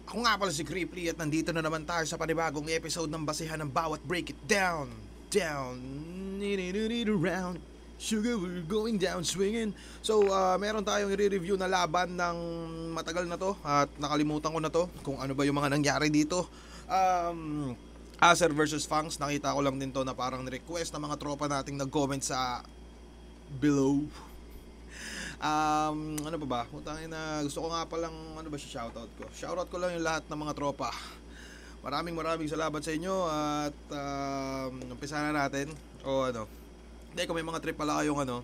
Ako nga pala si Creeply at nandito na naman tayo sa panibagong episode ng Basehan ng Bawat Break It Down. Around. Sugar, we're going down swinging. So, meron tayong i-review na laban ng matagal na to at nakalimutan ko na to kung ano ba yung mga nangyari dito. Acer versus Fangs, nakita ko lang din to na parang request ng mga tropa nating nag-comment sa below. Ano pa ba? Putangin na, gusto ko nga palang, ano ba siya, shoutout ko? Shoutout ko lang yung lahat ng mga tropa. Maraming salamat sa inyo at umpisa na natin. O ano, hindi, kung may mga trip pala kayong ano,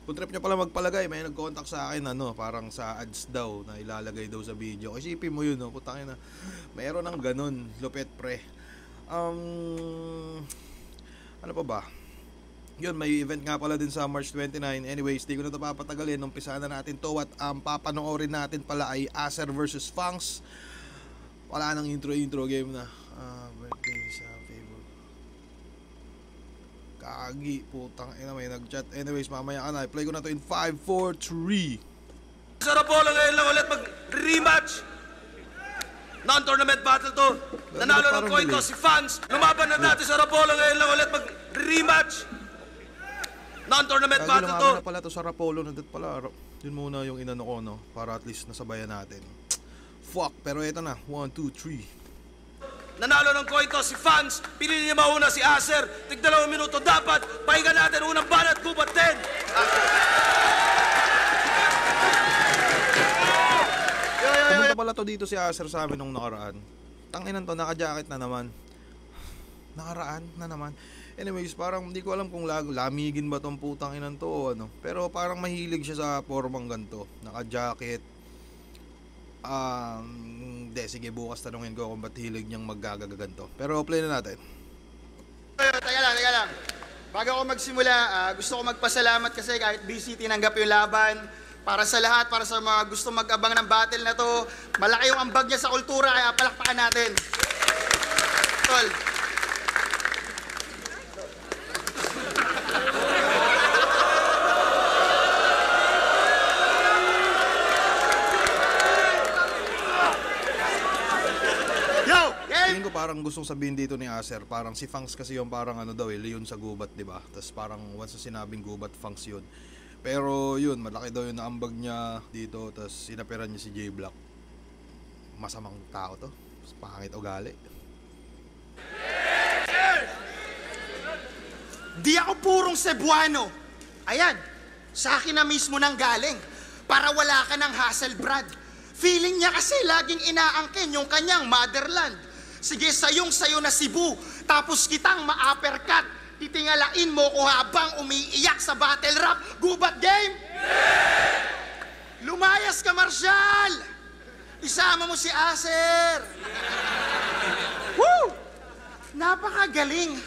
kung trip nyo pala magpalagay, may nag-contact sa akin ano, parang sa ads daw na ilalagay daw sa video. Isipin mo yun, no? Putangin na, mayroon ng ganun, lupet pre. Ano pa ba? Yun, may event nga pala din sa March 29. Anyways, di ko na ito papatagalin. Umpisahan na natin to at papanoorin natin pala ay Acer versus Fangs. Wala nang intro game na. Birthday sa favor. Kagi, putang ina, may nag-chat. Anyways, mamaya ka na. I-play ko na to in 5, 4, 3. Sarap po lang ngayon lang ulit mag-rematch. Non-tournament battle to. Nanalo ng coin toss si Fangs. Lumaban na natin sa Rapolo ngayon lang ulit mag-rematch. Non-tournament battle to. Na pala to sa Rapolo. Nandun pala. Yun muna yung inano ko, no? Para at least nasabayan natin. Fuck. Pero eto na. 1, 2, 3. Nanalo ng coin toss si Fangs. Pinili niya mauna si Acer. Tig 2 minuto dapat. Pahinga natin. Unang banat. Gubat 10. Pumunta pala to dito si Acer sa amin nung nakaraan. Tanginan to. Naka-jacket na naman. Nakaraan na naman. Anyways, parang hindi ko alam kung lamigin ba tong putang inan to o ano. Pero parang mahilig siya sa formang ganito. Naka-jacket. Sige, bukas tanungin ko kung ba't hilig niyang maggagaganto. Pero play na natin. Teka lang. Bago ako magsimula, gusto ko magpasalamat kasi kahit busy tinanggap yung laban. Para sa lahat, para sa mga gusto mag-abang ng battle na to. Malaki yung ambag niya sa kultura, kaya palakpakan natin. Tol. Parang gustong sabihin dito ni Acer, parang si Fangs kasi yung parang ano daw leon sa gubat, di ba? Tapos parang once na sinabing gubat, Fangs yun. Pero yun, malaki daw yung naambag niya dito, tapos sinapiran niya si J-Block. Masamang tao to, pangit ugali. Di ako purong Cebuano. Ayan, sa akin na mismo nang galing. Para wala ka ng hassle, Brad. Feeling niya kasi laging inaangkin yung kanyang motherland. Sige, sayo na Cebu, tapos kitang ma-uppercut. Titingalain mo ko habang umiiyak sa battle rap. Gubat game? Lumayas ka, Marshall! Isama mo si Acer. Woo! Napakagaling.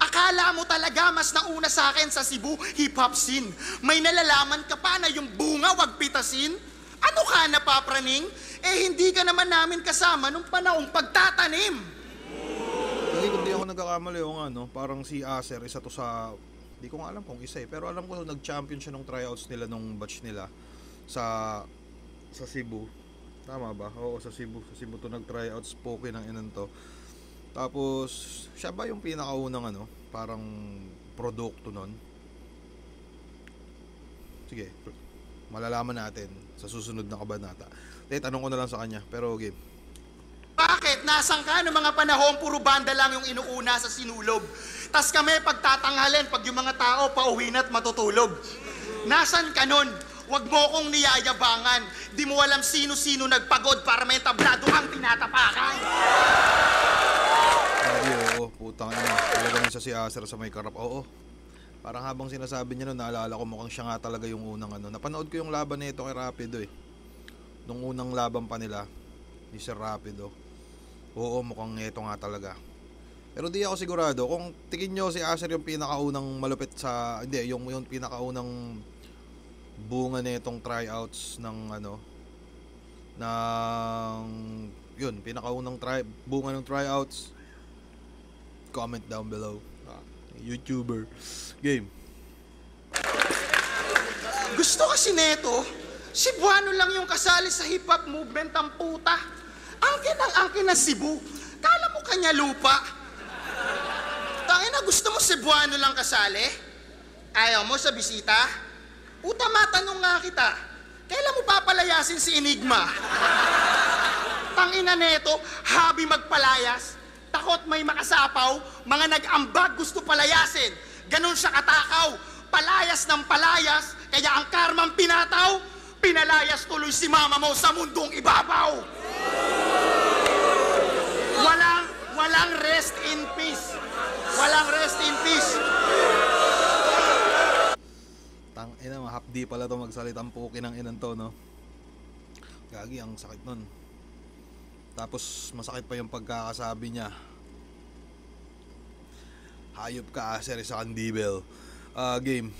Akala mo talaga mas nauna sa akin sa Cebu hip-hop scene. May nalalaman ka pa na yung bunga wag pitasin? Ano ka napapraning? Hindi ka naman namin kasama nung panahong pagtatanim. Hindi ako nagkakamali yung ano, parang si Acer, isa to sa, hindi ko nga alam kung isa pero alam ko nag-champion siya nung tryouts nila nung batch nila sa Cebu. Tama ba? Oo, sa Cebu to nag-tryouts, poke ng inan to. Tapos, siya ba yung pinakaunang ano, parang produkto nun? Sige, malalaman natin sa susunod na kabanata. Tanong ko na lang sa kanya, pero game. Bakit? Nasaan ka ng mga panahon puro banda lang yung inuuna sa sinulob? Tas kami pagtatanghalin pag yung mga tao pauwi na't matutulog. Nasaan ka nun? Huwag mo kong niyayabangan. Di mo alam sino-sino nagpagod para may tablado ang tinatapakan. Sabi, oo, putang ina. Talagang isa si Acer sa may karap. Oo. Parang habang sinasabi niya nun, naalala ko mukhang siya nga talaga yung unang ano. Napanood ko yung laban nito kay Rapido nung unang laban pa nila ni Sir Rapido. Oo, mukhang ito nga talaga. Pero di ako sigurado kung tingin nyo si Acer yung pinakaunang malupit sa, hindi, yung pinakaunang bunga nitong tryouts ng ano, ng yun, pinakaunang bunga ng tryouts. Comment down below. YouTuber. Game. Gusto kasi neto, Cebuano lang yung kasali sa hip-hop movement ang puta. Angkin ng Cebu. Kala mo kanya lupa. Tangina, gusto mo Cebuano lang kasali? Ayaw mo sa bisita? Puta, matanong nga kita. Kailan mo papalayasin si Enigma? Tangina neto, habi magpalayas. Takot may makasapaw, mga nag-ambag gusto palayasin. Ganon siya katakaw, palayas ng palayas, kaya ang karmang pinataw, pinalayas tuloy si mama mo sa mundong ibabaw. Walang rest in peace. Walang rest in peace. Tangina, mahapdi pala to magsalitang puki ng inan to, no? Gagi, ang sakit nun. Tapos masakit pa yung pagkakasabi niya. Hayop ka, Acer, sa Kandibel. Game.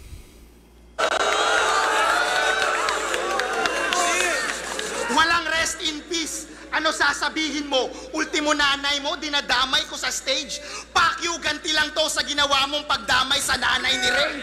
Walang rest in peace. Ano sasabihin mo? Ultimo nanay mo, dinadamay ko sa stage. Pakyu, ganti lang to sa ginawa mong pagdamay sa nanay ni Ray.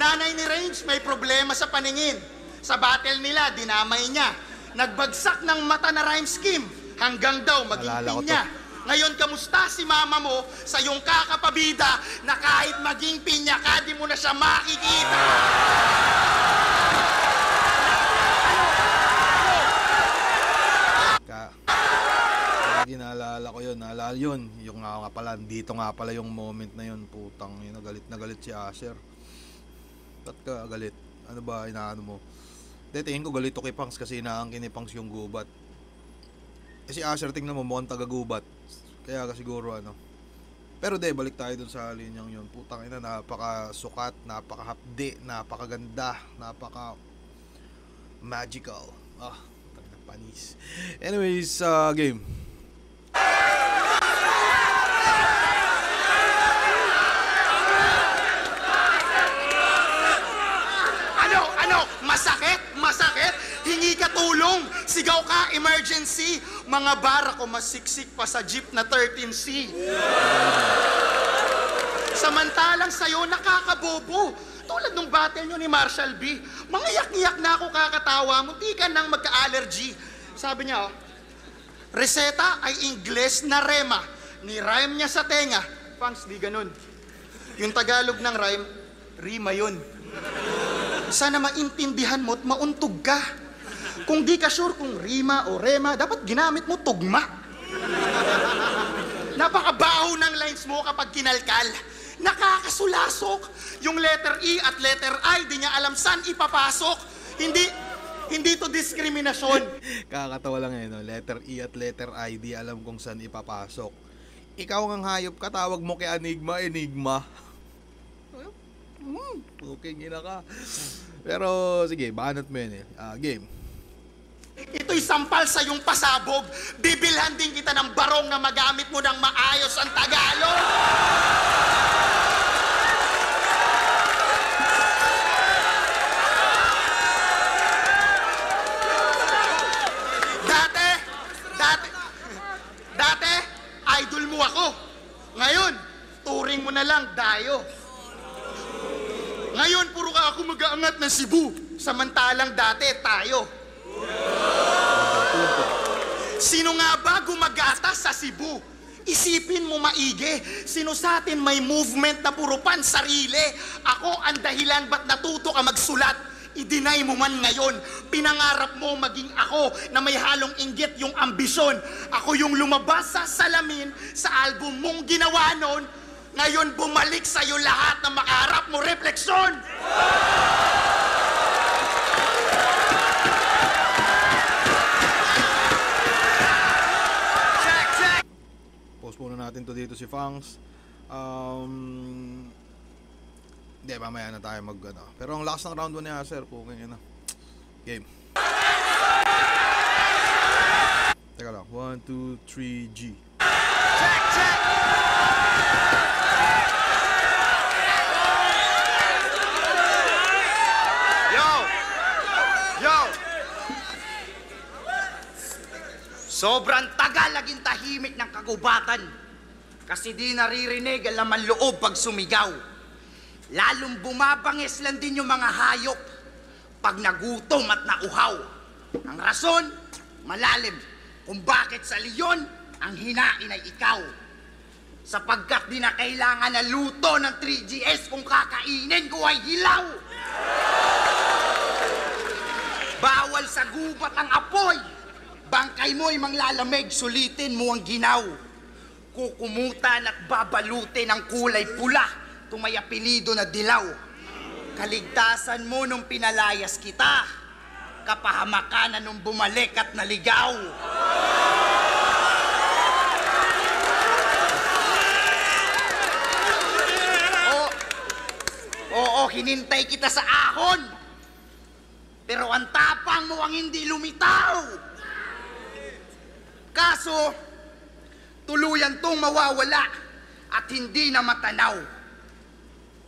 Nanay ni Range may problema sa paningin. Sa battle nila, dinamay niya. Nagbagsak ng mata na rhyme scheme hanggang daw maging pinya. Ngayon, kamusta si mama mo sa iyong kakapabida na kahit maging pinya ka, di mo na siya makikita? Lagi naalala ko yun, naalala yun. Yung nga pala, dito nga pala yung moment na yun, putang yun, na galit si Acer. Ba't ka galit? Ano ba, inaano mo? Tingin ko galit to kay Pangs kasi inaangkin ni Pangs yung gubat. Si Acer, tingnan mo, mukhang taga-gubat. Kaya ka siguro ano. Pero balik tayo dun sa linyang yun. Putang ina, napaka-sukat, napaka-hapdi, napakaganda, napaka-magical. Putang ina, panis. Anyways, game. Masakit? Hingi ka tulong. Sigaw ka, emergency. Mga bara ko masiksik pa sa jeep na 13C. Samantalang sa'yo, nakakabobo. Tulad nung battle nyo ni Marshall B. Mga yak-iyak na ako kakatawa. Munti ka nang magka-allergy. Sabi niya, reseta ay Ingles na rema. Ni-rhyme niya sa tenga. Pangs, di ganun. Yung Tagalog ng rhyme, rima yun. Sana maintindihan mo at mauntog ka. Kung di ka sure kung rima o rema, dapat ginamit mo tugma. Napakabaho ng lines mo kapag kinalkal. Nakakasulasok. Yung letter E at letter I, di niya alam saan ipapasok. Hindi to diskriminasyon. Kakatawa lang no? Letter E at letter I, di alam kung saan ipapasok. Ikaw ngang hayop ka, tawag mo kay Enigma. Okay, gina ka. Pero, sige, banat mo yun game. Ito'y sampal sa iyong pasabog. Bibilhan din kita ng barong na magamit mo ng maayos ang Tagalog. Dati, idol mo ako. Ngayon, turing mo na lang, dayo. Ngayon, puro ka ako mag-aangat ng Cebu. Samantalang dati, tayo. Sino nga ba gumagatas sa Cebu? Isipin mo maigi. Sino sa atin may movement na puro pansarili? Ako ang dahilan ba't natuto ka magsulat? I-deny mo man ngayon. Pinangarap mo maging ako na may halong inggit yung ambisyon. Ako yung lumabas sa salamin sa album mong ginawa nun. Ngayon, bumalik sa'yo lahat na makaharap mo refleksyon! Check! Post muna natin to dito si Fangs. Hindi, mamaya na tayo Pero ang last ng round 1 ni Acer, kung na. Game. Teka lang. 1, 2, 3, G. Check! Sobrang tagal naging tahimik ng kagubatan kasi di naririnig ang laman loob pag sumigaw. Lalong bumabangis lang din yung mga hayop. pag nagutom at nauhaw. Ang rason, malalim, kung bakit sa leon ang hinain ay ikaw. Sapagkat di na kailangan na luto ng 3GS kung kakainin ko ay hilaw. Bawal sa gubat ang apoy. Bangkay mo'y manglalamig, sulitin mo ang ginaw. Kukumutan at babalutin ang kulay pula, itong may apelido na dilaw. Kaligtasan mo nung pinalayas kita, kapahamakan na nung bumalik at naligaw. Oo, hinintay kita sa ahon. Pero ang tapang mo ang hindi lumitaw. Kaso, tuluyan tong mawawala at hindi na matanaw.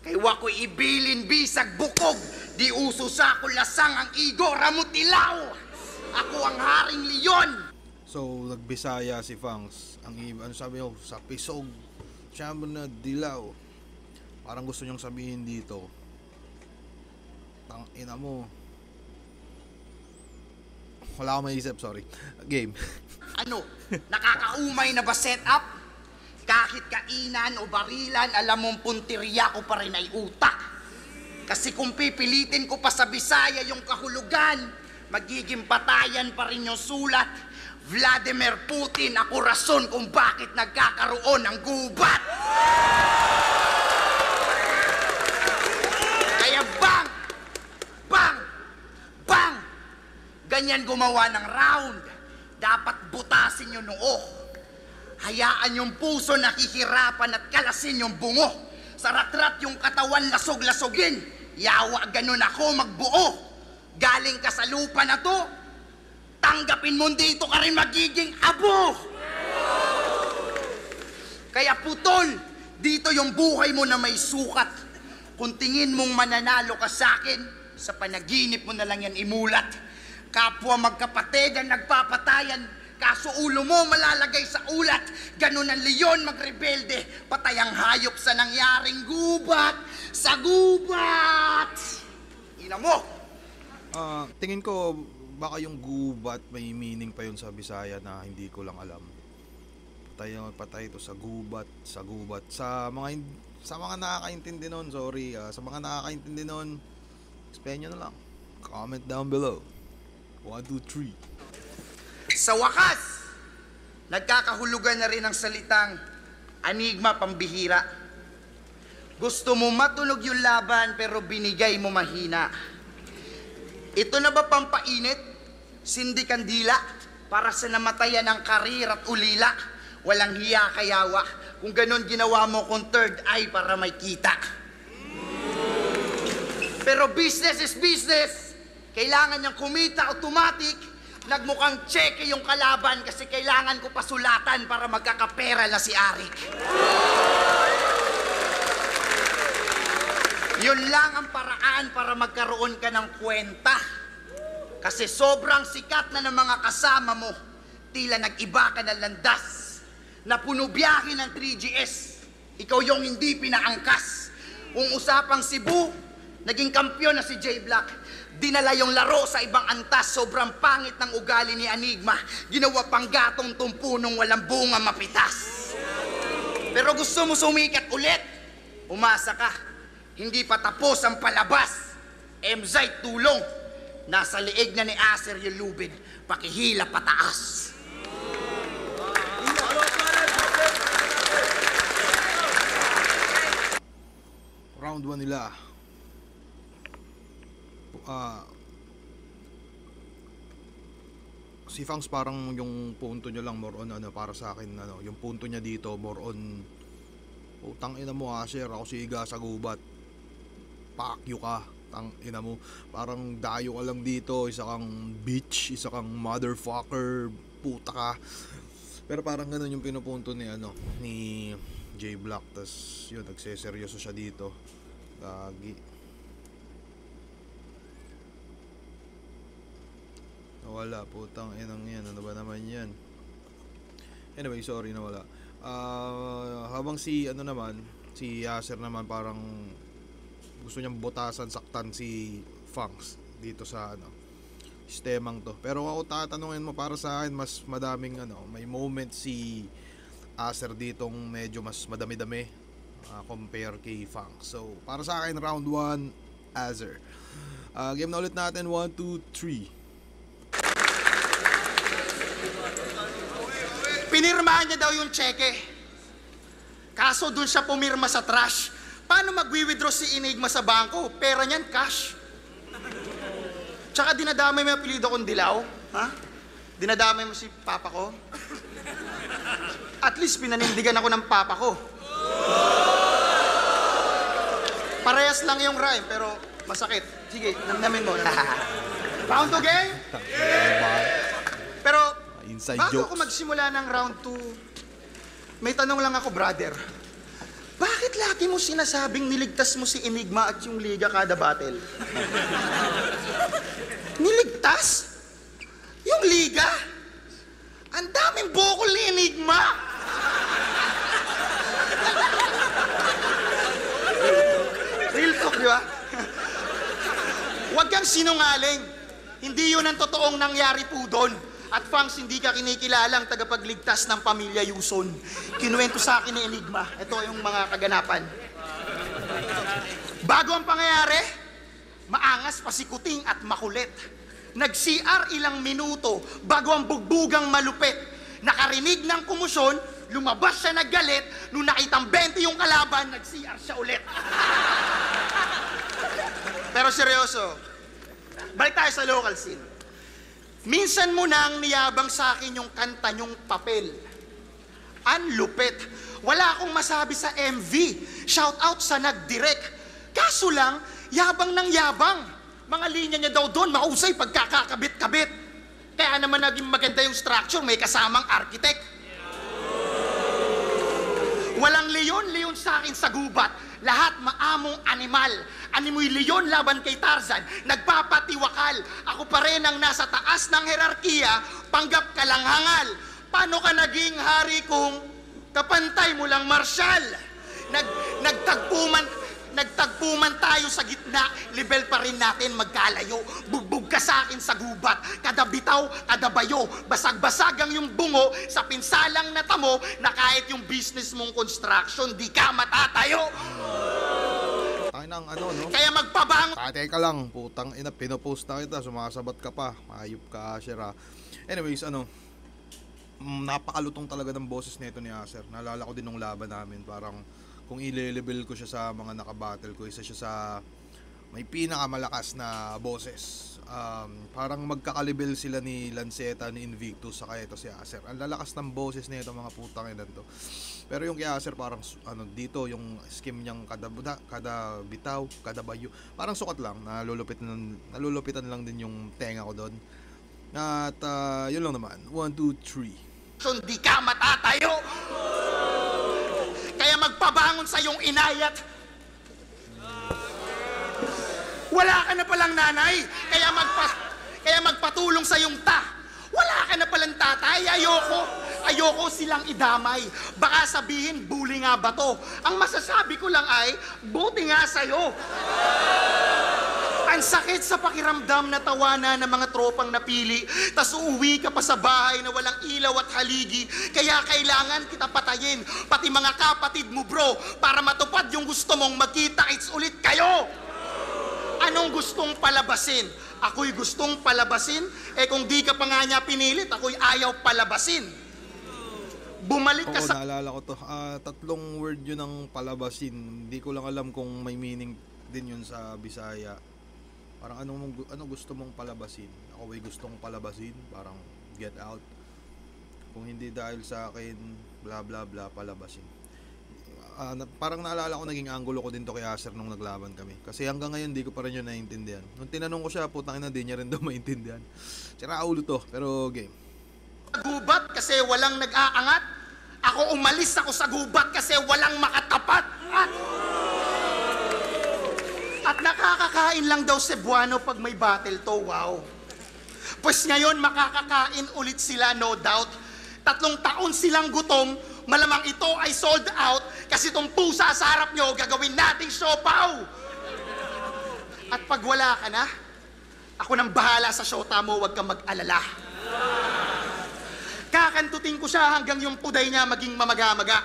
Kaya ko'y ibilin bisag bukog, di uso sa kulasang ang igo ramutilaw. Ako ang haring leon. So, nagbisaya si Fangs. Ang ano sabi ko, sa pisog, siya mo na dilaw. Parang gusto niyong sabihin dito, tangina mo. Wala akong maisip, sorry. Game. Ano, nakakaumay na ba setup? Kahit kainan o barilan, alam mong punteriya ko pa rin ay utak. Kasi kung pipilitin ko pa sa Bisaya yung kahulugan, magiging patayan pa rin yung sulat. Vladimir Putin, ako rason kung bakit nagkakaroon ng gubat. Kaya bang! Ganyan gumawa ng round. Dapat butasin yung noo. Hayaan yung puso nakihirapan at kalasin yung bungo. Sa ratrat yung katawan lasog-lasogin. Yawa ganun ako magbuo. Galing ka sa lupa na to, tanggapin mo dito ka rin magiging abo. Kaya putol, dito yung buhay mo na may sukat. Kung tingin mong mananalo ka sa akin, sa panaginip mo na lang yan imulat. Kapwa magkapatid ang nagpapatayan, kaso ulo mo malalagay sa ulat. Ganun ang leon magrebelde, patay ang hayop sa nangyaring gubat. Sa gubat! Ina mo! Tingin ko, baka yung gubat may meaning pa yun sa Bisaya na hindi ko lang alam. Patay ito sa gubat. Sa mga nakakaintindi nun, sorry. Sa mga nakakaintindi nun, explain nyo na lang. Comment down below. 1, 2, 3. Sa wakas, nagkakahulugan na rin ang salitang enigma pambihira. Gusto mo matunog yung laban pero binigay mo mahina. Ito na ba pampainit? Sindi kandila para sa namatayan ng karir at ulila. Walang hiya kayawa. Kung ganon ginawa mo kung third eye para may kita. Pero business is business. Kailangan niyang kumita automatic. Nagmukhang cheque yung kalaban kasi kailangan ko pasulatan para magkakapera na si Arik. Yun lang ang paraan para magkaroon ka ng kwenta. Kasi sobrang sikat na ng mga kasama mo, tila nag-iba ka ng landas. Napuno biyahe ng 3GS, ikaw yung hindi pinaangkas. Kung usapang Cebu, naging kampyon na si J Black. Dinala yung laro sa ibang antas, sobrang pangit ng ugali ni Enigma. Ginawa pang gatong tumpunong walang bunga mapitas. Pero gusto mo sumikat ulit, umasa ka. Hindi pa tapos ang palabas. Emzite tulong. Nasa liig na ni Acer yung lubid, pakihila pataas. Round 1 nila. Si Fangs parang yung punto niya lang more on para sa akin yung punto niya dito more on utang ina mo Asher, ako si Iga sa gubat. Pakyo ka, tang ina mo. Parang dayo ka lang dito, isa kang bitch, isa kang motherfucker, puta ka. Pero parang ganun yung pinupunto ni ni J Black. Tas yun, nagseseryoso siya dito. Gagi. Nawala, putang inang yan. Ano ba naman yan? Anyway, sorry, nawala. Habang si Yasser naman parang gusto niyang butasan, saktan si Fangs. dito sa sistemang to. Pero ako tatanungin mo, para sa akin mas madaming may moment si Acer ditong medyo mas madami-dami compare kay Fang. So para sa akin round 1 Acer. Game na ulit natin, 1, 2, 3. Pinirmahan niya daw yung cheque. Kaso dun siya pumirma sa trash. Paano magwi-withdraw si Enigma sa bangko? Pera niyan, cash. Tsaka dinadamay mo yung apelido kong Dilaw. Ha? Dinadamay mo si papa ko. At least pinanindigan ako ng papa ko. Parehas lang yung rhyme, pero masakit. Sige, namnamin mo. Round 2 game? Pero Inside bago jokes. ako magsimula ng round 2, may tanong lang ako, brother. Bakit lagi mo sinasabing niligtas mo si Enigma at yung Liga kada battle? Niligtas? Yung Liga? Ang daming bukol ni Enigma! Real talk, di ba? Huwag kang sinungaling. Hindi yun ang totoong nangyari po doon. At Fangs, hindi ka kinikilalang tagapagligtas ng pamilya Yuson. Kinuwento sa akin ni Enigma. Ito yung mga kaganapan. Bago ang pangyayari, maangas, pasikuting at makulit. Nag-CR ilang minuto bago ang bugbugang malupit. Nakarinig ng kumusyon, lumabas siya naggalit. Nung nakitang 20 yung kalaban, nag-CR siya ulit. Pero seryoso, balik tayo sa local scene. Minsan mo nang niyabang sa akin yung kanta nyong Papel. Ang lupit. Wala akong masabi sa MV. Shout out sa nag-direct. Kaso lang, yabang ng yabang. Mga linya niya daw doon, mahusay pagkakakabit-kabit. Kaya naman naging maganda yung structure, may kasamang architect. Walang leon sa akin sa gubat. Lahat maamong animal. Animoy leon laban kay Tarzan, nagpapatiwakal. Ako pa rin ang nasa taas ng herarkiya, panggap ka lang hangal. Paano ka naging hari kung kapantay mo lang marsyal? Nagtagpuman tayo sa gitna, level pa rin natin magkalayo. Bugbog ka sa akin sa gubat, kada bitaw, kada bayo. Basag-basag ang yung bungo sa pinsalang natamo na kahit yung business mong construction, di ka matatayo. Tayo ng no? Kaya magpabangon. Teka lang, putang ina, pinopost na kita, sumasabat ka pa. Ayop ka, Asher. Anyways, napakalutong talaga ng boses nito ni Acer. Naalala ko din nung laban namin, parang kung i-level ko siya sa mga nakabattle ko, isa siya sa may pinakamalakas na boses. Parang magkakalibel sila ni Lanceta, ni Invictus, saka ito si Acer. Ang lalakas ng boses nito, mga putang ina to. Pero yung kay Acer parang dito yung skim niyang kada bitaw, kada bayo, parang sukat lang, nalulupitan lang din yung tenga ko doon. At yun lang naman. 1, 2, 3. Hindi ka matatayo. Kaya magpabangon sa iyong inayat. Wala ka na palang nanay. Kaya magpatulong sa iyong Wala ka na palang tatay. Ayoko silang idamay. Baka sabihin, bully nga ba to? Ang masasabi ko lang ay, buti nga sa'yo. Ang sakit sa pakiramdam na tawanan ng mga tropang napili, tas uuwi ka pa sa bahay na walang ilaw at haligi, kaya kailangan kita patayin, pati mga kapatid mo bro, para matupad yung gusto mong magkita-kits ulit kayo. Anong gustong palabasin? Ako'y gustong palabasin, kung di ka pa nga niya pinilit, ako'y ayaw palabasin. Bumalik ka sa... naalala ko to. Tatlong word yun ng palabasin. Hindi ko lang alam kung may meaning din yun sa Bisaya. Parang ano gusto mong palabasin? Ako ay gustong palabasin, parang get out. Kung hindi dahil sa akin, bla bla bla, palabasin. Parang naalala ko, naging angulo ko din to kay Acer nung naglaban kami. Kasi hanggang ngayon di ko pa rin yun naiintindihan. Nung tinanong ko siya, putang ina, di niya rin daw maintindihan. Sira ulo to, pero game. Gubat kasi walang nag-aangat. Ako umalis ako sa gubat kasi walang makatapat. At nakakakain lang daw Cebuano pag may battle to, wow. Pues ngayon makakakain ulit sila, no doubt. 3 taon silang gutom, malamang ito ay sold out kasi itong pusa sa harap nyo gagawin nating siopaw. At pag wala ka na, Ako nang bahala sa shota mo, huwag kang mag-alala. Kakantutin ko siya hanggang yung puday niya maging mamaga-maga.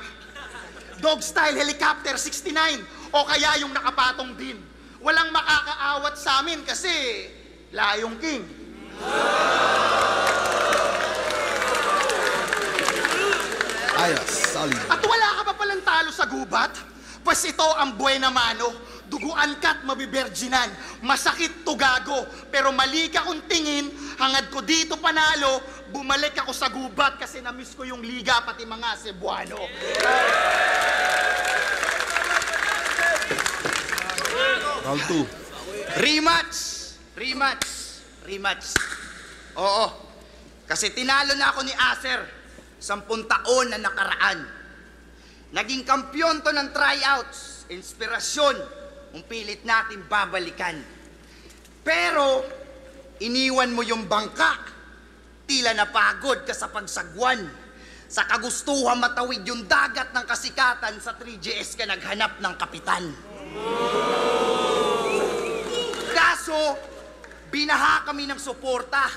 Dog style helicopter 69 o kaya yung nakapatong din. Walang makakaawat sa amin kasi Layong King. Ayos, solid. At wala ka pa palang talo sa gubat? Pues ito ang buena mano. Duguan ka't mabiberginan. Masakit to gago. Pero mali ka kung tingin, hangad ko dito panalo, bumalik ako sa gubat kasi namiss ko yung liga pati mga Cebuano. Round 2. Rematch! Rematch! Rematch! Oo. Kasi tinalo na ako ni Acer 10 taon na nakaraan. Naging kampyon to ng tryouts. Inspirasyon. Kung pilit natin babalikan. Pero, iniwan mo yung bangka. Tila napagod ka sa pagsagwan. Sa kagustuhan matawid yung dagat ng kasikatan, sa 3GS ka naghanap ng kapitan. Kaso, binaha kami ng suporta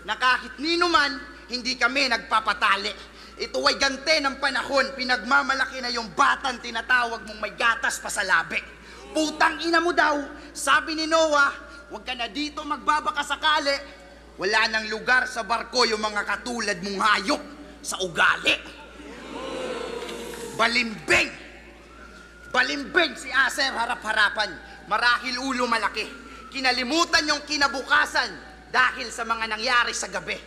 na kahit nino man, hindi kami nagpapatali. Ito ay gante ng panahon, pinagmamalaki na yung batang tinatawag mong may gatas pa sa labi. Putang ina mo daw, sabi ni Noah, huwag ka na dito magbabaka sakali. Wala nang lugar sa barko yung mga katulad mong hayop sa ugali. Balimbing! Balimbing si Acer harap-harapan, marahil ulo malaki. Kinalimutan yung kinabukasan dahil sa mga nangyari sa gabi.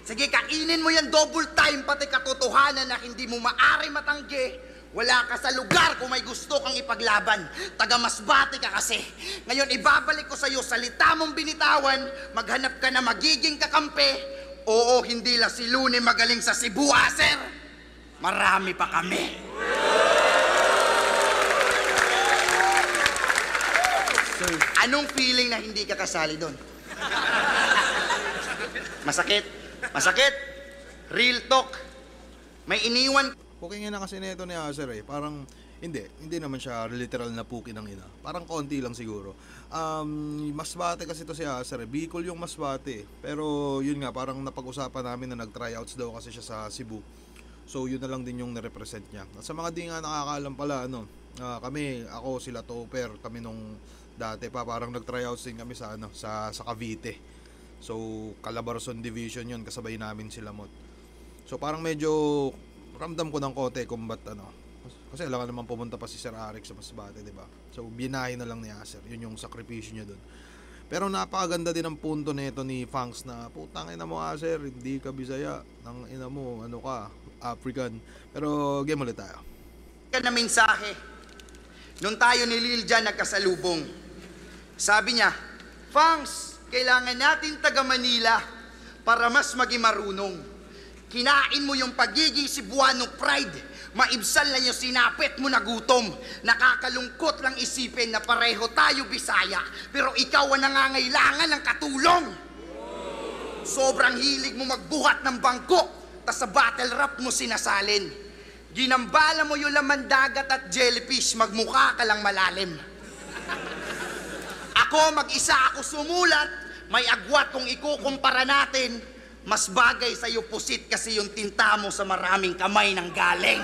Sige, kainin mo yan double time, pati katotohanan na hindi mo maari matanggi. Wala ka sa lugar kung may gusto kang ipaglaban. Taga Masbate ka kasi. Ngayon ibabalik ko sa'yo, salita mong binitawan, maghanap ka na magiging kakampi. Oo, hindi lang si Lune magaling sa Cebu, Acer. Marami pa kami. Anong feeling na hindi ka kasali doon? Masakit? Masakit? Real talk. May iniwan. Puking ina kasi nito ni Acer eh. Parang, hindi naman siya literal na puki ng ina. Parang konti lang siguro. Masbate kasi to si Acer eh. Bicol yung Masbate eh. Pero yun nga, parang napag-usapan namin na nag-tryouts daw kasi siya sa Cebu. So yun na lang din yung nirepresent niya. At sa mga di nga nakakaalam pala, ako, sila Topper, kami nung dati pa, parang nag-tryouts din kami sa Cavite. So Calabarzon Division yun, kasabay namin sila Mot. So parang medyo ramdam ko ng kote kung ba't kasi alam naman pumunta pa si Sir Arik sa Masbate, di ba? So binahin na lang ni Acer, yun yung sakripisyo niya doon. Pero napakaganda din ang punto nito ni Fangs na putang ina mo Acer, hindi ka Bisaya, nang ina mo ano ka, African. Pero game ulit tayo. Na mensahe nung tayo ni Lil Jan nagkasalubong. Sabi niya, Fangs, kailangan natin taga Manila para mas maging marunong. Kinain mo yung pagiging Cebuano pride. Maibsan lang yung sinapit mo na gutom. Nakakalungkot lang isipin na pareho tayo Bisaya, pero ikaw ang nangangailangan ng katulong. Sobrang hilig mo magbuhat ng bangko, tas sa battle rap mo sinasalin. Ginambala mo yung laman dagat at jellyfish, magmukha ka lang malalim. Ako, mag-isa ako sumulat, may agwat kung ikukumpara natin. Mas bagay sa'yo pusit kasi yung tinta mo sa maraming kamay nang galing.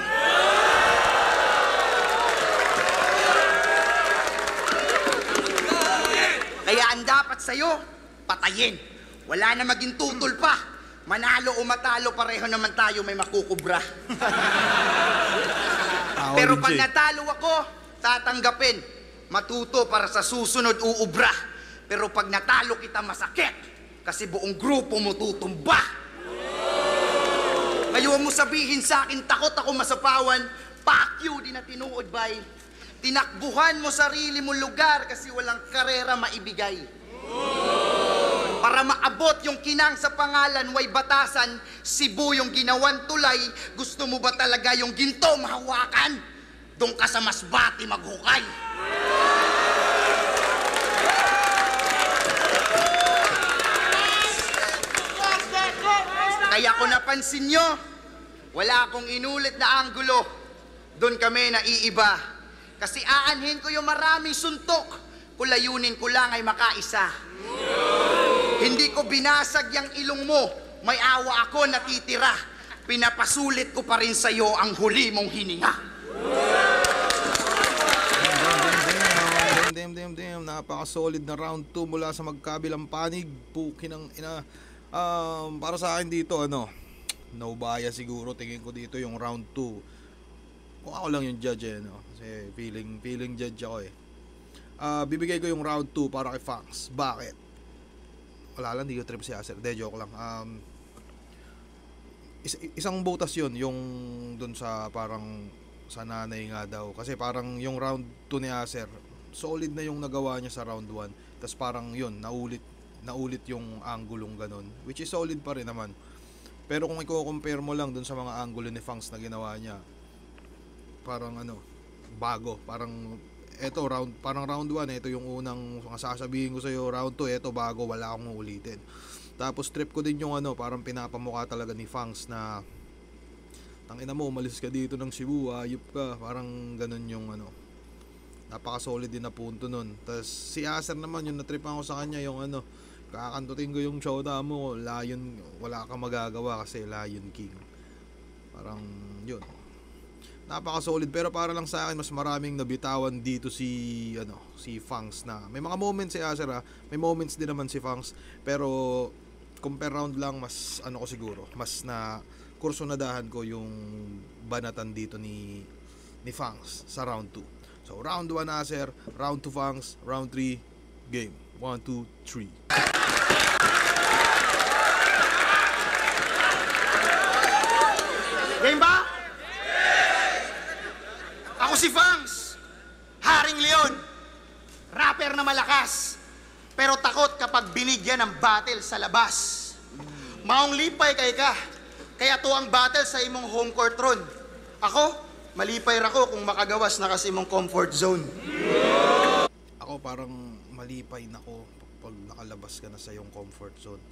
Kaya ang dapat sa'yo, patayin. Wala na maging tutol pa. Manalo o matalo, pareho naman tayo may makukubra. Pero pag natalo ako, tatanggapin. Matuto para sa susunod uubra. Pero pag natalo kita, masakit. Kasi buong grupo mo tutumba. Ngayon mo sabihin sa akin, takot ako masapawan. Fuck you, di na tinuod bay. Tinakbuhan mo sarili mo lugar kasi walang karera maibigay. Para maabot yung kinang sa pangalan, way batasan, Cebu yung ginawan tulay. Gusto mo ba talaga yung ginto mahawakan? Doon ka sa Masbate maghukay. Kaya kung napansin nyo, wala akong inulit na anggulo. Doon kami naiiba. Kasi aanhin ko yung maraming suntok. Kulayunin ko lang ay makaisa. Hindi ko binasag yung ilong mo. May awa ako natitira. Pinapasulit ko pa rin sa'yo ang huli mong hininga. Damn. Napaka-solid na round 2 mula sa magkabilang panig. Pukin ng ina. Para sa akin dito, no bias siguro. Tingin ko dito yung round 2. Kung ako lang yung judge kasi feeling judge ako bibigay ko yung round 2 para kay Fangs. Bakit? Wala lang, di ko trip si Acer. Joke lang. Isang botas yun, yung dun sa parang sa nanay nga daw. Kasi parang yung round 2 ni Acer, solid na yung nagawa niya sa round 1. Tapos parang yun, naulit yung anggulong ganun. Which is solid pa rin naman. Pero kung i-compare mo lang dun sa mga anggulo ni Fangs na ginawa niya, parang bago. Parang round 1, ito yung unang sasabihin ko sa'yo, round 2, ito bago, wala akong uulitin. Tapos trip ko din yung parang pinapamukha talaga ni Fangs na tangina mo, umalis ka dito ng Cebu, ayup ka, parang ganun yung napaka-solid din na punto nun. Tapos si Acer naman, yung natripan ko sa kanya, yung kakantutin ko yung showta mo, Lion, wala kang magagawa kasi Lion King. Parang yun, napaka-solid. Pero para lang sa akin, mas maraming nabitawan dito si Fangs na. May mga moments si Acer may moments din naman si Fangs. Pero compare round lang, mas ko siguro, mas na kursunadahan ko yung banatan dito ni Fangs sa round 2. So round 1 Acer, round 2 Fangs, round 3 game. 1, 2, 3. Game ba? Ako si Fangs, Haring Leon, rapper na malakas, pero takot kapag binigyan ng battle sa labas. Maong lipay kay ka, kaya to ang battle sa imong home court ron. Ako, malipay rako kung makagawas na kasi imong comfort zone. Ako parang malipay na ko pag nakalabas ka na sa iyong comfort zone.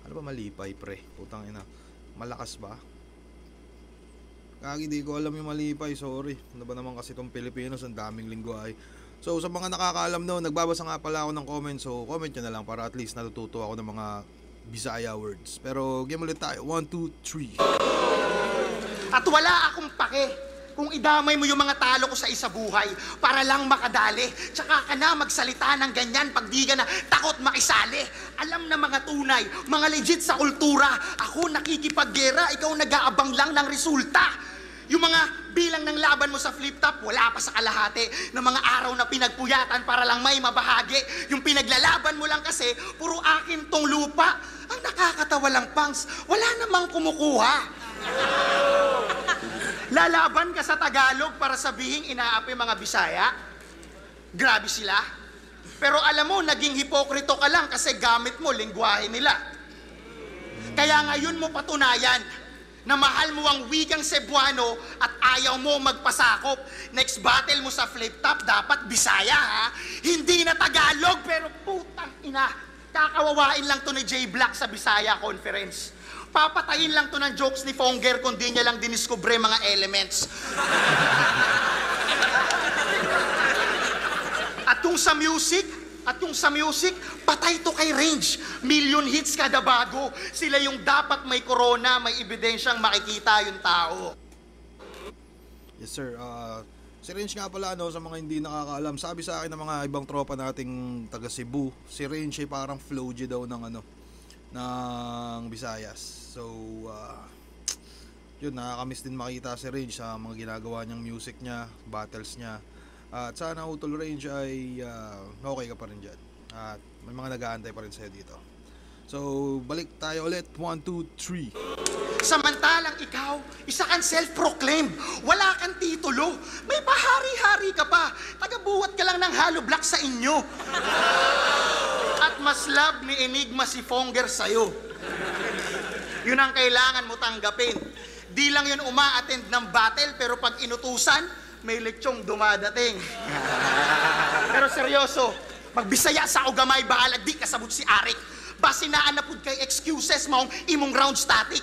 Ano ba malipay, pre? Putang ina. Malakas ba? Kagi, di ko alam yung malipay, sorry. Ano ba naman kasi itong Pilipinos, ang daming lingwahe. So sa mga nakakaalam nagbabasa nga pala ako ng comments. So comment nyo na lang para at least natututo ako ng mga Bisaya words. Pero game ulit tayo, 1, 2, 3. At wala akong pake kung idamay mo yung mga talo ko sa isa buhay para lang makadali. Tsaka ka na magsalita ng ganyan pag di ka na takot makisali. Alam na mga tunay, mga legit sa kultura. Ako nakikipaggera, ikaw nag-aabang lang ng resulta. Yung mga bilang ng laban mo sa flip top, wala pa sa kalahati ng mga araw na pinagpuyatan para lang may mabahagi. Yung pinaglalaban mo lang kasi, puro akin tong lupa. Ang nakakatawa lang, Pangs, wala namang kumukuha. Lalaban ka sa Tagalog para sabihing inaapi mga Bisaya? Grabe sila. Pero alam mo, naging hipokrito ka lang kasi gamit mo lingwahe nila. Kaya ngayon mo patunayan na mahal mo ang wikang Cebuano at ayaw mo magpasakop. Next battle mo sa flip top, dapat Bisaya ha? Hindi na Tagalog, pero putang ina, kakawawain lang to ni J Black sa Bisaya Conference. Papatayin lang to ng jokes ni Fonger kung di niya lang diniskubre mga elements. At yung sa music, patay to kay Range. Million hits kada bago. Sila yung dapat may corona, may ebidensyang makikita yung tao. Yes sir, si Range nga pala sa mga hindi nakakaalam, sabi sa akin ng mga ibang tropa nating taga Cebu, si Range ay parang flow G daw ng ng Visayas. So yun, nakakamiss din makita si Range sa mga ginagawa niyang music niya, battles niya. At sana Utol Range ay okay ka pa rin dyan. At may mga nag-aantay pa rin sa'yo dito. So balik tayo ulit, 1, 2, 3. Samantalang ikaw, isa kang self-proclaimed. Wala kang titulo. May pahari-hari ka pa. Tagabuhat ka lang ng hollow block sa inyo. At mas love ni Enigma si Fonger sa'yo. Yun ang kailangan mo tanggapin. Di lang yun uma-attend ng battle, pero pag inutusan, may lechong dumadating. Pero seryoso, magbisaya sa ugamay bahala, di kasabot si Arik. Basinaan na pud kay excuses mong imong round static.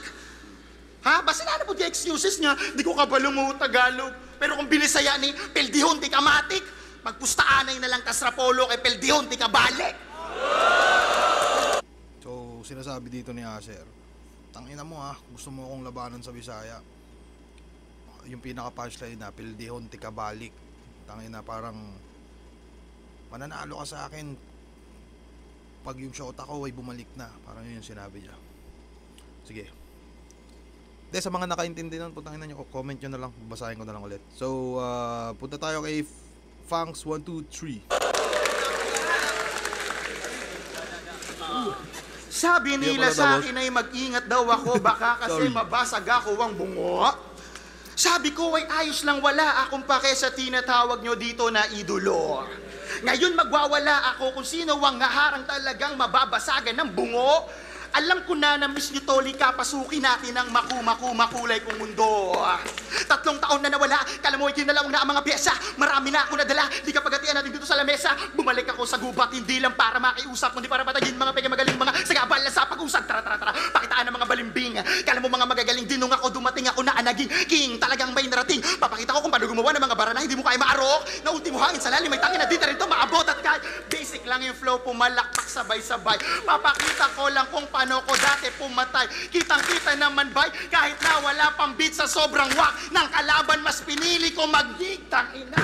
Ha? Basinaan na pud kay excuses niya, di ko kabalo mo Tagalog. Pero kung binisaya ni Peldihon ti kamatik, magpustaanay na lang kasrapolo kay Peldihon ti kabalik. sinasabi dito ni Acer, tangina mo gusto mo akong labanan sa Bisaya. Yung pinaka-punchline na, Pildihon tika balik. Tangina, parang mananalo ka sa akin pag yung shot ako ay bumalik na. Parang yun yung sinabi niya. Sige. De, sa mga nakaintindi nun, putangin na nyo, comment nyo na lang, basahin ko na lang ulit. So, punta tayo kay Fangs 123. Sabi nila sa akin ay mag-ingat daw ako, baka kasi mabasag ako ang bungo. Sabi ko ay ayos lang, wala akong pake sa tinatawag nyo dito na idolo. Ngayon magwawala ako kung sino ang ngaharang talagang mababasagan ng bungo. Alam ko na miss nyo toli, kapasukin natin ang makulay kong mundo. 3 taon na nawala, kala mo itinalaw na ang mga pyesa. Marami na ako nadala, di ka pagatian natin dito sa lamesa. Bumalik ako sa gubat, hindi lang para makiusap, kundi para patagin mga magaling mga sagabal na sa pag-usap. Tara, pakitaan ng mga balimbing. Kala mo mga magagaling din nung ako dumating ako na anaging king. Talagang may narating, papakita ko kung paano gumawa ng mga bara na hindi mo kaya maarok. Na ultimo hangin sa lalim, may tangin na di na rin to maabot at kahit basic lang yung flow, pumalakpak sabay-sabay. Papakita ko lang kung paano ko dati pumatay. Kitang-kita naman bay, kahit na wala pang beat sa sobrang wak ng kalaban, mas pinili ko mag-gig, tangina.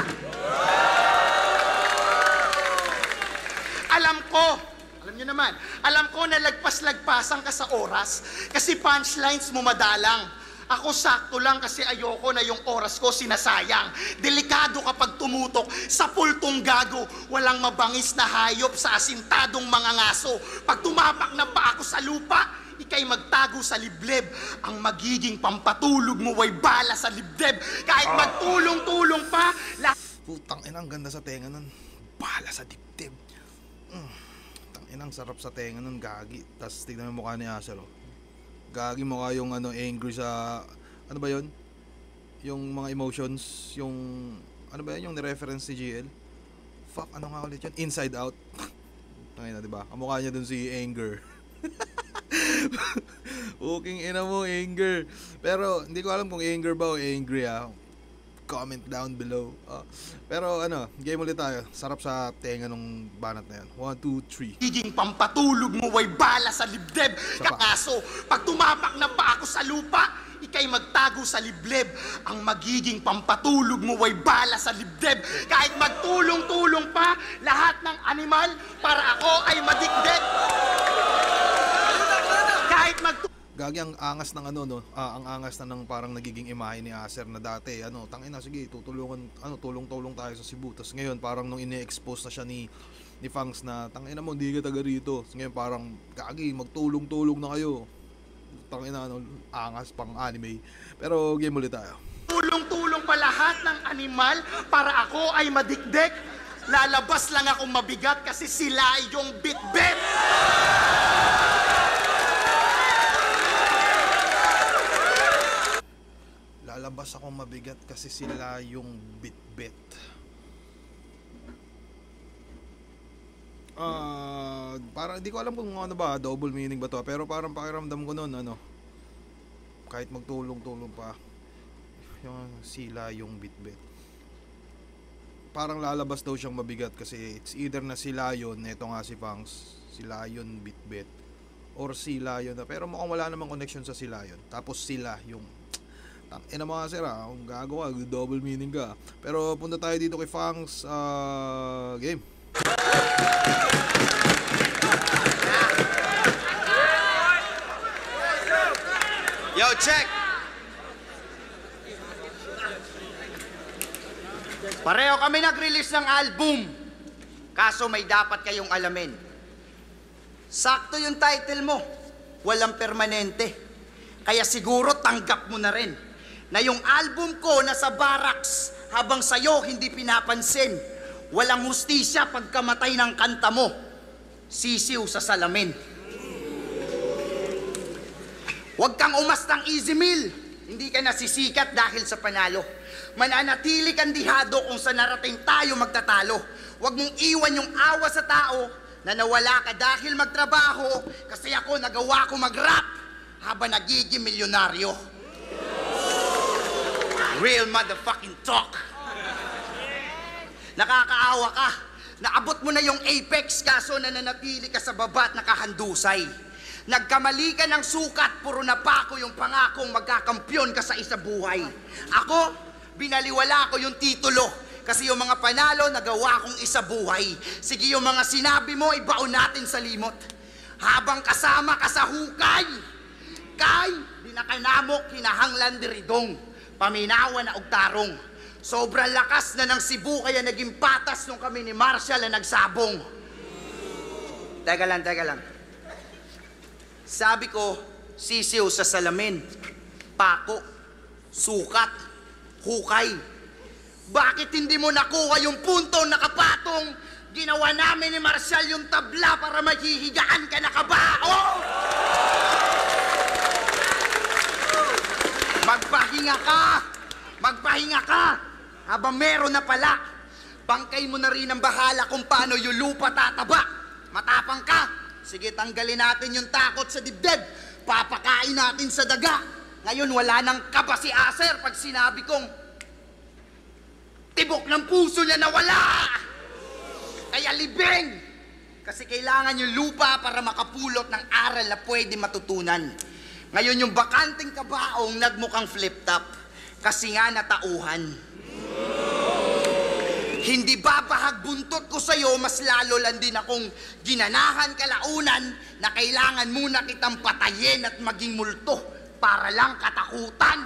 Alam nyo naman, alam ko na lagpas-lagpasan ka sa oras kasi punchlines mo madalang. Ako sakto lang kasi ayoko na yung oras ko sinasayang. Delikado kapag tumutok sa pultong gago. Walang mabangis na hayop sa asintadong mga ngaso. Pag tumapak na pa ako sa lupa, ikay magtago sa liblib. Ang magiging pampatulog mo ay bala sa libdib. Kahit magtulong-tulong pa, Putang ina, ang ganda sa tenga nun. Bala sa dibdib. Tangina, ang sarap sa tenga nun, gagi. Tapos tignan mo mukha ni Acer, gagi mo ka yung angry sa ano ba yun? Yung mga emotions, yung ano ba yun, yung ni-reference si GL? Fuck, ano nga ulit yun? Inside Out. Tangina, di ba? Ang mukha niya dun si Anger. Uking ina mo, Anger. Pero hindi ko alam kung Anger ba o Angry Comment down below. Pero game ulit tayo. Sarap sa tenga nung banat na yun. 1, 2, 3. magiging pampatulog mo ay bala sa libdib. Kakaso, pag tumapak na pa ako sa lupa, ikay magtago sa liblib. Ang magiging pampatulog mo ay bala sa libdib. Kahit magtulong-tulong pa lahat ng animal para ako ay madikdik. Kahit Gagi, ang angas ng ang angas na ng parang nagiging imahe ni Acer na dati, tangina, sige, tulong-tulong tayo sa Cebu. Tapos ngayon, parang nung ini-expose na siya ni Fangs na, tangina mo, hindi ka taga rito. Tapos ngayon, parang, gagi, magtulong-tulong na kayo. Tangina, angas pang anime. Pero game ulit tayo. tulong-tulong pa lahat ng animal para ako ay madikdik. Lalabas lang akong mabigat kasi sila yung bit-bit. Lalabas akong mabigat kasi sila yung bit-bit. Parang di ko alam kung ano ba, double meaning ba to, pero parang pakiramdam ko nun, kahit magtulong-tulong pa, yung sila yung bit-bit. Parang lalabas daw siyang mabigat kasi it's either na sila yun, eto nga si Fangs, sila yun bit-bit, or sila yun, pero mukhang wala namang connection sa sila yun. Tapos sila yung ina mga sir, kung gago ka, double meaning ka. Pero punta tayo dito kay Fangs. Game. Yo, check! Pareho kami nag-release ng album. Kaso may dapat kayong alamin. Sakto yung title mo. Walang permanente. Kaya siguro tanggap mo na rin na yung album ko nasa barracks habang sa'yo hindi pinapansin. Walang hustisya pagkamatay ng kanta mo. Sisiw sa salamin. Huwag kang umastang easy meal. Hindi ka nasisikat dahil sa panalo. Mananatili kang dihado kung sa narating tayo magtatalo. Huwag mong iwan yung awa sa tao na nawala ka dahil magtrabaho kasi ako nagawa ko mag-rap habang nagiging milyonaryo. Real motherfucking talk. Nakakaawa ka. Naabot mo na yung apex kaso nananatili ka sa baba at nakahandusay. Nagkamali ka ng sukat, puro na pako yung pangakong magkakampyon ka sa isa buhay. Ako, binaliwala ko yung titulo. Kasi yung mga panalo, nagawa kong isa buhay. Sige, yung mga sinabi mo, ibaon natin sa limot. Habang kasama ka sa hukay, kay, di na kanamok, hinahanglan diridong. Paminawa na ogtarong. Sobrang lakas na ng Cebu, kaya naging patas nung kami ni Marshall na nagsabong. Teka lang. Sabi ko, sisiw sa salamin, pako, sukat, hukay. Bakit hindi mo nakuha yung punto nakapatong? Ginawa namin ni Marshall yung tabla para maghihigaan ka na kabao! Magpahinga ka! Habang meron na pala, bangkay mo na rin ang bahala kung paano yung lupa tataba. Matapang ka! Sige, tanggalin natin yung takot sa dibdib. Papakain natin sa daga. Ngayon, wala nang kaba si Aser pag sinabi kong tibok ng puso niya nawala. Kaya libing. Kasi kailangan yung lupa para makapulot ng aral na pwede matutunan. Ngayon, yung bakanting kabaong nagmukhang flip-top. Kasi nga natauhan. Hindi ba bahagbuntot ko sa'yo, mas lalo lang din akong ginanahan kalaunan na kailangan muna kitang patayin at maging multo para lang katakutan.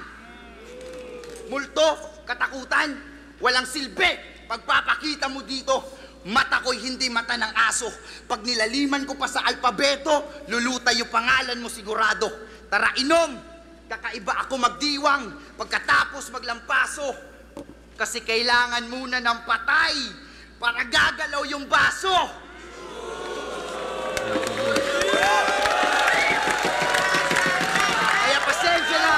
Multo, katakutan, walang silbi. Pagpapakita mo dito, mata ko'y hindi mata ng aso. Pag nilaliman ko pa sa alpabeto, lulutay yung pangalan mo sigurado. Tara, inom! Kakaiba ako magdiwang, pagkatapos maglampaso. Kasi kailangan muna ng patay para gagalaw yung baso. Kaya pasensya na.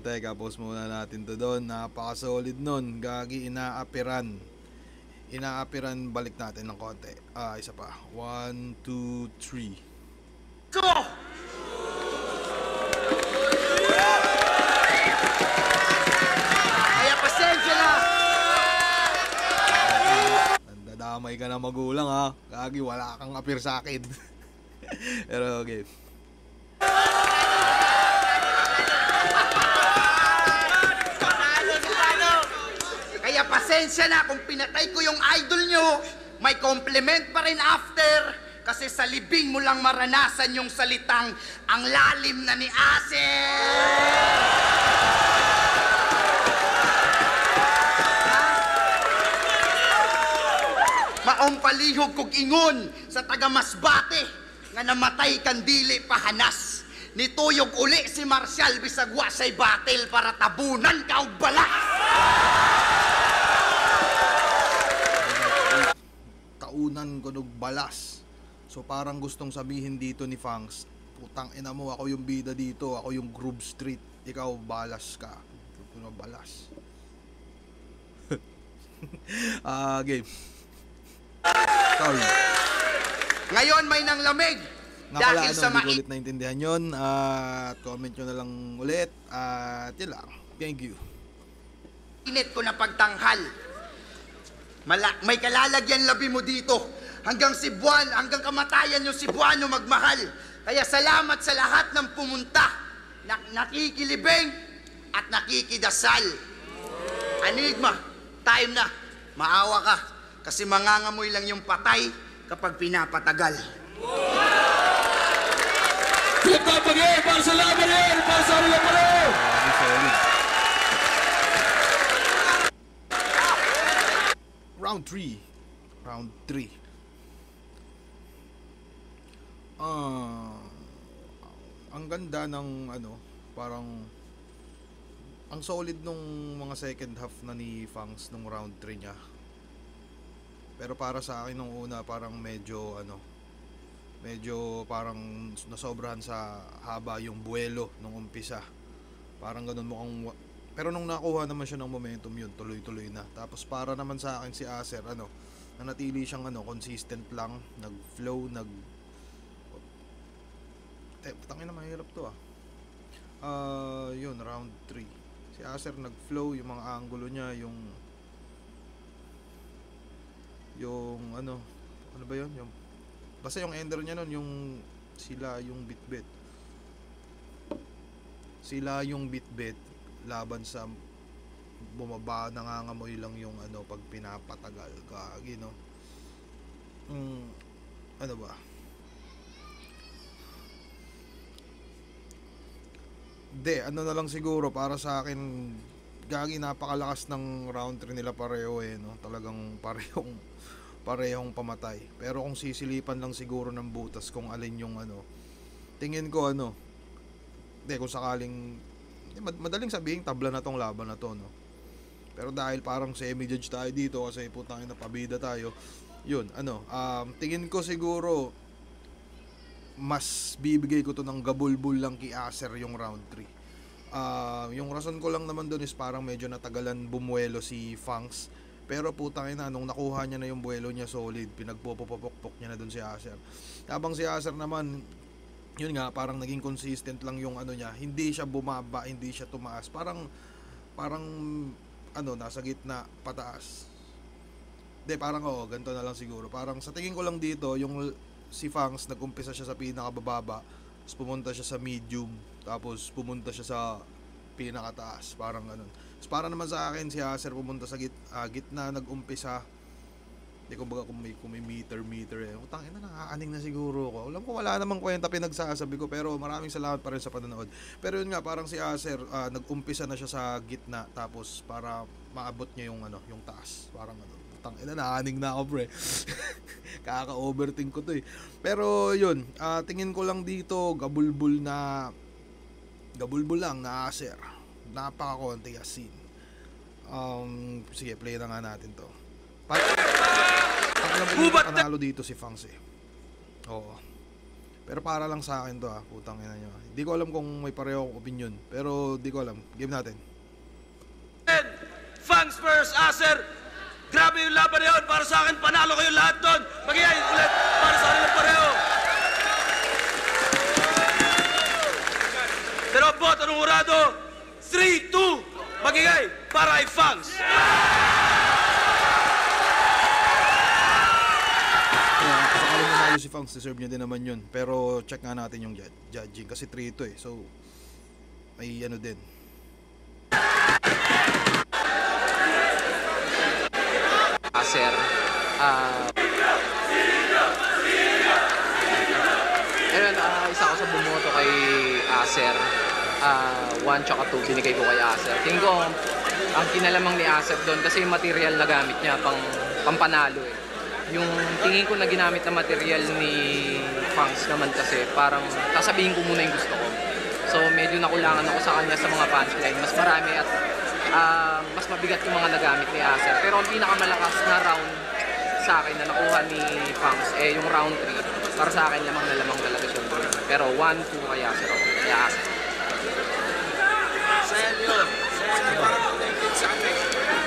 Teka, pause muna natin to doon. Napaka-solid nun. Gagi, inaapiran. Balik natin ng konti. Isa pa. 1, 2, 3. Go! Kaya pasensya na. Nandadamay ka na magulang ha. Gagi, wala kang apir sa akin. Pero okay. Kaya pasensya na kung pinatay ko yung idol nyo, may compliment pa rin after. Kasi sa libing mo lang maranasan yung salitang ang lalim na ni Aser. Maompalihog kog ingon sa taga Masbate nga namatay kandili pahanas. Nituyog uli si Marshall bisag wa say battle para tabunan ka og balas. Taunan ko ng balas. So parang gustong sabihin dito ni Fangs, putang ina mo, ako yung bida dito, ako yung Grove Street, ikaw balas ka. Puno balas. Game. Sorry. Ngayon may nang lamig. Nakala Dahil sa hindi ko ulit naintindihan yun. Comment nyo na lang ulit. At yun lang. Thank you. Init ko na pagtanghal. May kalalagyan labi mo dito. Hanggang Cebuano, hanggang kamatayan yung Cebuano magmahal. Kaya salamat sa lahat ng pumunta. Nakikilibing at nakikidasal. Enigma, time na. Maawa ka. Kasi mangangamoy lang yung patay kapag pinapatagal. Pagpapagay, para sa laban yan, para sa rin pa rin. Solid. Round 3. Ang ganda ng parang ang solid nung mga second half na ni Fangs nung round 3 niya. Pero para sa akin nung una parang medyo parang nasobrahan sa haba yung buwelo nung umpisa. Parang ganun mukhang, pero nung nakuha naman siya ng momentum yun, tuloy-tuloy na. Tapos para naman sa akin si Aser, nanatili siyang consistent lang, nag-flow, tangin na mahirap to yun, round 3. Si Aser nag-flow, yung mga angulo niya, yung ano ba yun? Yung, basta yung ender niya nun, yung sila yung bitbit. Sila yung bitbit laban sa bumaba, nangangamoy lang yung ano pag pinapatagal. Gagi, no? Ano ba? Ano na lang siguro para sa akin, gagi, napakalakas ng round 3 nila pareho no? Talagang parehong pamatay. Pero kung sisilipan lang siguro ng butas kung alin yung ano, tingin ko kung sakaling, madaling sabihin tabla na tong laban na to, no? Pero dahil parang semi-judge tayo dito kasi putang ina, pabida tayo, yun, tingin ko siguro mas bibigay ko to ng gabulbul lang kay Acer yung round 3. Yung rason ko lang naman doon is parang medyo natagalan bumuelo si Fangs. Pero putang ina, nung nakuha niya na yung buwelo niya solid, pinagpopopokpok niya na doon si Acer. Habang si Acer naman, yun nga, parang naging consistent lang yung ano niya. Hindi siya bumaba, hindi siya tumaas. Parang nasa gitna, pataas. Parang ganito na lang siguro. Parang sa tingin ko lang dito, yung si Fangs, nag-umpisa siya sa pinakabababa, tapos pumunta siya sa medium, tapos pumunta siya sa pinakataas, parang ganun. Tapos para naman sa akin, si Acer pumunta sa gitna, nag-umpisa. Hindi ko baga kung may meter Utang ina, nakaaning na siguro ko. Alam ko wala namang kwenta pinagsasabi ko, pero maraming salamat pa rin sa panonood. Pero yun nga, parang si Acer, nag-umpisa na siya sa gitna, tapos para maabot niya yung yung taas, parang Utang ina, nakaaning na ako, pre. Kaka-overthink ko to eh. Pero yun, tingin ko lang dito, gabulbul lang na Acer. Napaka-konti asin. Sige, play na nga natin to. Panalo dito si Fangs eh. Oo. Pero para lang sa akin to putang ina nyo. Hindi ko alam kung may pareho akong opinion, pero di ko alam. Game natin. Fangs vs. Acer. Grabe yung laban na yun. Para sa akin, panalo kayo lahat doon. Mag-iay ulit para sa kanila pareho. Pero ang boto ng hurado, 3-2. Mag-iay para kay Fangs. Sakaling nanalo si Fangs, deserve niya din naman yun. Pero check nga natin yung judging. Kasi 3-2 eh. So, may din. Acer, isa ako sa bumoto kay Acer. 1 tsaka 2 binigay ko kay Acer. Tingin ko ang kinalamang ni Acer doon kasi yung material na gamit niya pampanalo eh. Yung tingin ko na ginamit na material ni Fangs naman kasi parang sasabihin ko muna yung gusto ko. So medyo nakulangan ako sa kanya sa mga punchline. Mas marami at mas mabigat yung mga nagamit ni Acer. Pero ang pinakamalakas na round sa akin na nakuha ni Fangs yung round 3. Para sa akin lamang na lamang talaga siya. Pero 1-2 kay Acer ako. Kaya Acer.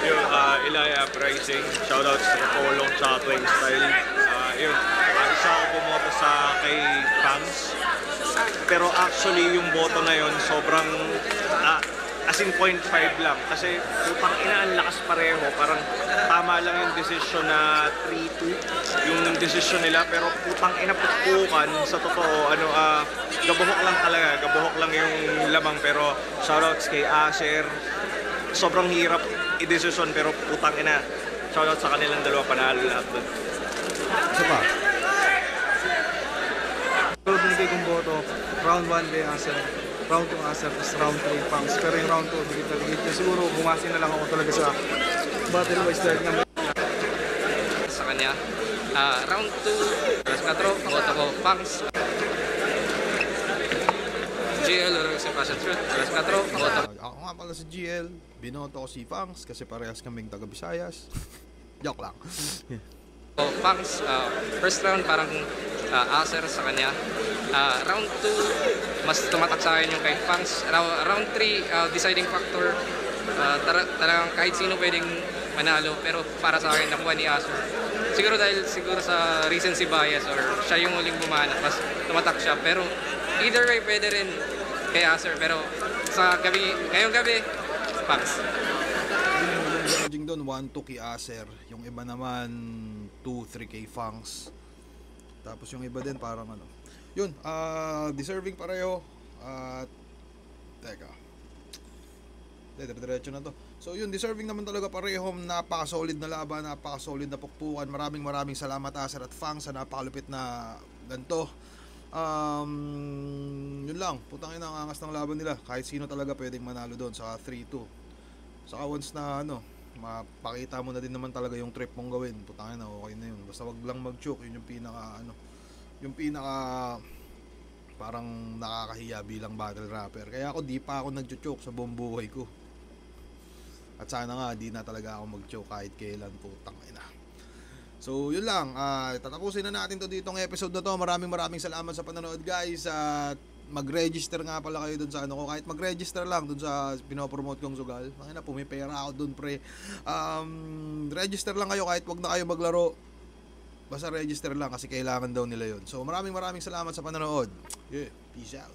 Yung Ilaya Pricing, shoutouts sa Polong sa Playing Style. Isa ako bumoto sa kay Fangs. Pero actually yung boto na yon sobrang as in 0.5 lang. Kasi putang ina, ang lakas pareho. Parang tama lang yung decision na 3-2 yung decision nila. Pero putang ina, putpukan. Sa totoo, gabuhok lang talaga. Gabuhok lang yung lamang. Pero shoutouts kay Acer. Sobrang hirap i-decision pero putang ina. Shoutout sa kanilang dalawa, panalo lahat doon. Isa pa. Pero binigay kong boto, round 1 kay Acer, round 2 Acer, tapos round 3 Fangs. Pero yung round 2, digit. Siguro bumasi na lang ako talaga sa battle wise dahil nga Sa kanya, round 2, alas 4, ang boto ko, Fangs. GL, or sa Passion Truth, alas 4, ang boto ko. Ako nga pala si GL, binoto ko si Fangs kasi parehas kaming taga Visayas. Joke lang. So, Fangs, first round parang Acer sa kanya. Round 2, mas tumatak sa akin yung kay Fangs. Round 3, deciding factor. Talagang kahit sino pwedeng manalo, pero para sa akin nakuha ni Acer. Siguro dahil sa recency bias or siya yung huling bumanat, mas tumatak siya. Pero either way pwede rin kay Acer. Pero ngayong gabi, Fangs. Judging doon, 1-2 kay Acer. Yung iba naman, 2-3 kay Fangs. Tapos yung iba din parang ano. Yun, deserving pareho. At teka. Diretso na to. So yun, deserving naman talaga pareho. Napaka-solid na laban, napaka-solid na pukpukan. Maraming salamat Acer at Fang sa napakalupit na ganito. Yun lang, putang ina, ang angas ng laban nila. Kahit sino talaga pwedeng manalo doon sa 3-2. Saka once na ano, mapakita mo na din naman talaga yung trip mong gawin, putang ina, okay na yun. Basta wag lang mag-choke, yun yung pinaka ano, yung pinaka parang nakakahiya bilang battle rapper. Kaya ako di pa ako nag-choke sa buong buhay ko. At sana nga di na talaga ako mag-choke kahit kailan, putang ina. So yun lang, tatapusin na natin to ditong episode na to. Maraming salamat sa panonood guys. At mag-register nga pala kayo dun sa ano ko. Kahit mag-register lang dun sa pinopromote kong sugal. Makina, pumipera ako dun pre. Register lang kayo kahit wag na kayo maglaro. Basta register lang kasi kailangan daw nila yun. So maraming salamat sa panonood. Yeah, peace out.